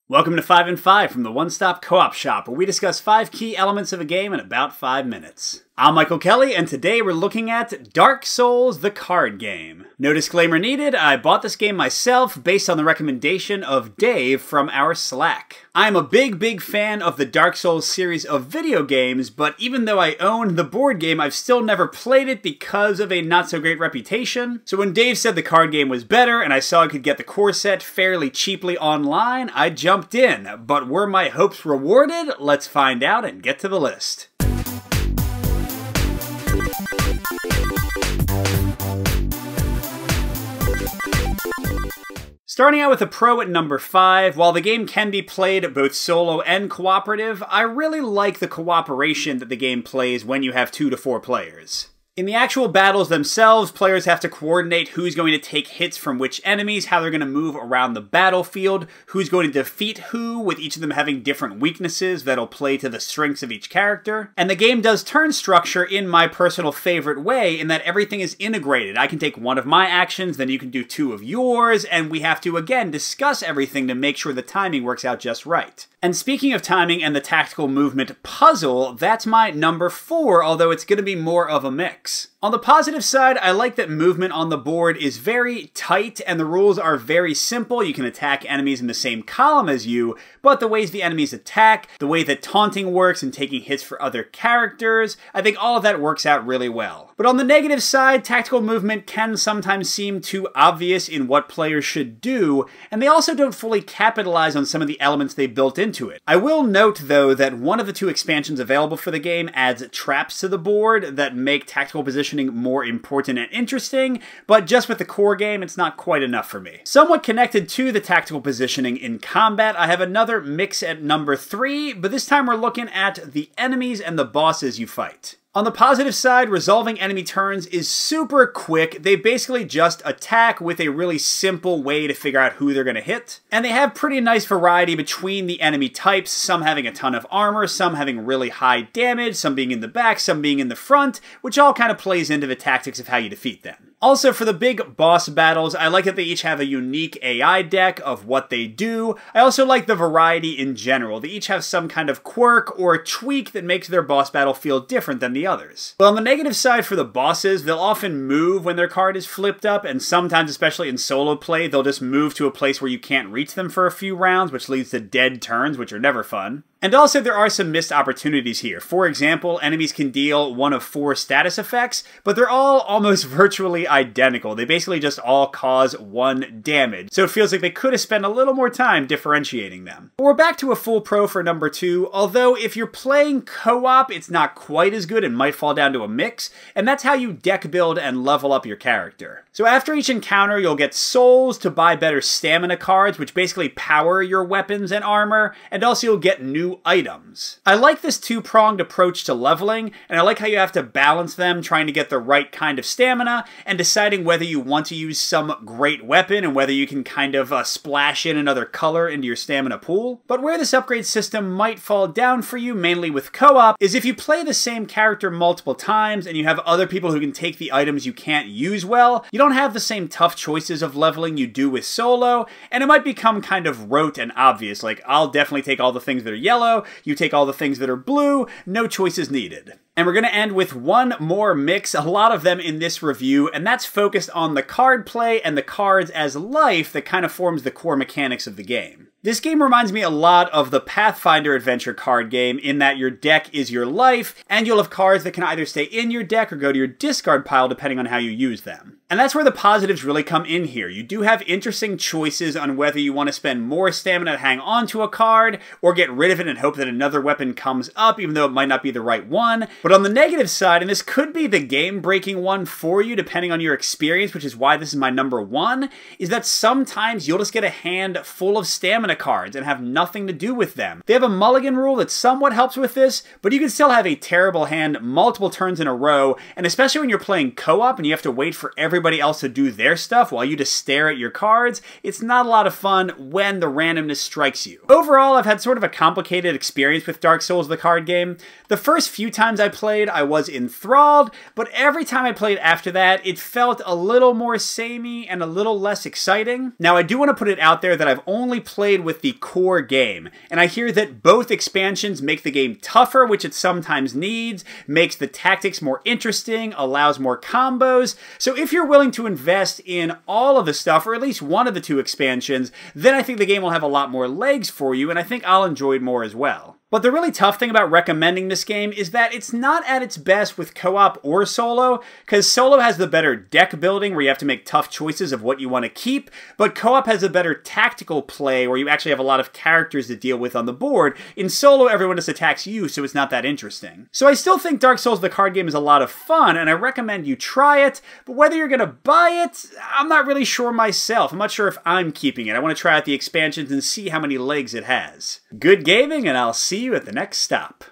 Welcome to 5 and 5 from the One Stop Co-op Shop, where we discuss 5 key elements of a game in about 5 minutes. I'm Michael Kelly, and today we're looking at Dark Souls, the card game. No disclaimer needed, I bought this game myself based on the recommendation of Dave from our Slack. I'm a big fan of the Dark Souls series of video games, but even though I own the board game, I've still never played it because of a not-so-great reputation. So when Dave said the card game was better, and I saw I could get the core set fairly cheaply online, I jumped in. But were my hopes rewarded? Let's find out and get to the list. Starting out with a pro at number 5, while the game can be played both solo and cooperative, I really like the cooperation that the game plays when you have 2 to 4 players. In the actual battles themselves, players have to coordinate who's going to take hits from which enemies, how they're going to move around the battlefield, who's going to defeat who, with each of them having different weaknesses that'll play to the strengths of each character. And the game does turn structure in my personal favorite way in that everything is integrated. I can take one of my actions, then you can do 2 of yours, and we have to, again, discuss everything to make sure the timing works out just right. And speaking of timing and the tactical movement puzzle, that's my number 4, although it's going to be more of a mix. On the positive side, I like that movement on the board is very tight and the rules are very simple. You can attack enemies in the same column as you, but the ways the enemies attack, the way that taunting works and taking hits for other characters, I think all of that works out really well. But on the negative side, tactical movement can sometimes seem too obvious in what players should do, and they also don't fully capitalize on some of the elements they built into it. I will note, though, that one of the 2 expansions available for the game adds traps to the board that make tactical positioning more important and interesting, but just with the core game, it's not quite enough for me. Somewhat connected to the tactical positioning in combat, I have another mix at number 3, but this time we're looking at the enemies and the bosses you fight. On the positive side, resolving enemy turns is super quick. They basically just attack with a really simple way to figure out who they're going to hit. And they have pretty nice variety between the enemy types, some having a ton of armor, some having really high damage, some being in the back, some being in the front, which all kind of plays into the tactics of how you defeat them. Also, for the big boss battles, I like that they each have a unique AI deck of what they do. I also like the variety in general. They each have some kind of quirk or tweak that makes their boss battle feel different than the others. But on the negative side for the bosses, they'll often move when their card is flipped up, and sometimes, especially in solo play, they'll just move to a place where you can't reach them for a few rounds, which leads to dead turns, which are never fun. And also, there are some missed opportunities here. For example, enemies can deal 1 of 4 status effects, but they're all almost virtually identical. They basically just all cause 1 damage, so it feels like they could have spent a little more time differentiating them. But we're back to a full pro for number 2, although if you're playing co-op, it's not quite as good and might fall down to a mix, and that's how you deck build and level up your character. So after each encounter, you'll get souls to buy better stamina cards, which basically power your weapons and armor, and also you'll get new items. I like this 2-pronged approach to leveling, and I like how you have to balance them, trying to get the right kind of stamina, and deciding whether you want to use some great weapon and whether you can kind of splash in another color into your stamina pool. But where this upgrade system might fall down for you, mainly with co-op, is if you play the same character multiple times and you have other people who can take the items you can't use well, you don't have the same tough choices of leveling you do with solo, and it might become kind of rote and obvious, like I'll definitely take all the things that are yellow, you take all the things that are blue, no choices needed. And we're going to end with one more mix, a lot of them in this review, and that's focused on the card play and the cards as life that kind of forms the core mechanics of the game. This game reminds me a lot of the Pathfinder adventure card game in that your deck is your life, and you'll have cards that can either stay in your deck or go to your discard pile depending on how you use them. And that's where the positives really come in here. You do have interesting choices on whether you want to spend more stamina to hang on to a card, or get rid of it and hope that another weapon comes up, even though it might not be the right one. But on the negative side, and this could be the game-breaking one for you depending on your experience, which is why this is my number 1, is that sometimes you'll just get a hand full of stamina cards and have nothing to do with them. They have a mulligan rule that somewhat helps with this, but you can still have a terrible hand multiple turns in a row, and especially when you're playing co-op and you have to wait for everybody else to do their stuff while you just stare at your cards, it's not a lot of fun when the randomness strikes you. Overall, I've had sort of a complicated experience with Dark Souls, the card game. The first few times I played, I was enthralled, but every time I played after that, it felt a little more samey and a little less exciting. Now, I do want to put it out there that I've only played with the core game, and I hear that both expansions make the game tougher, which it sometimes needs, makes the tactics more interesting, allows more combos. So if you're willing to invest in all of the stuff, or at least one of the two expansions, then I think the game will have a lot more legs for you, and I think I'll enjoy it more as well. But the really tough thing about recommending this game is that it's not at its best with co-op or solo, because solo has the better deck building where you have to make tough choices of what you want to keep, but co-op has a better tactical play where you actually have a lot of characters to deal with on the board. In solo, everyone just attacks you, so it's not that interesting. So I still think Dark Souls the card game is a lot of fun, and I recommend you try it, but whether you're going to buy it, I'm not really sure myself. I'm not sure if I'm keeping it. I want to try out the expansions and see how many legs it has. Good gaming, and I'll see you at the next stop.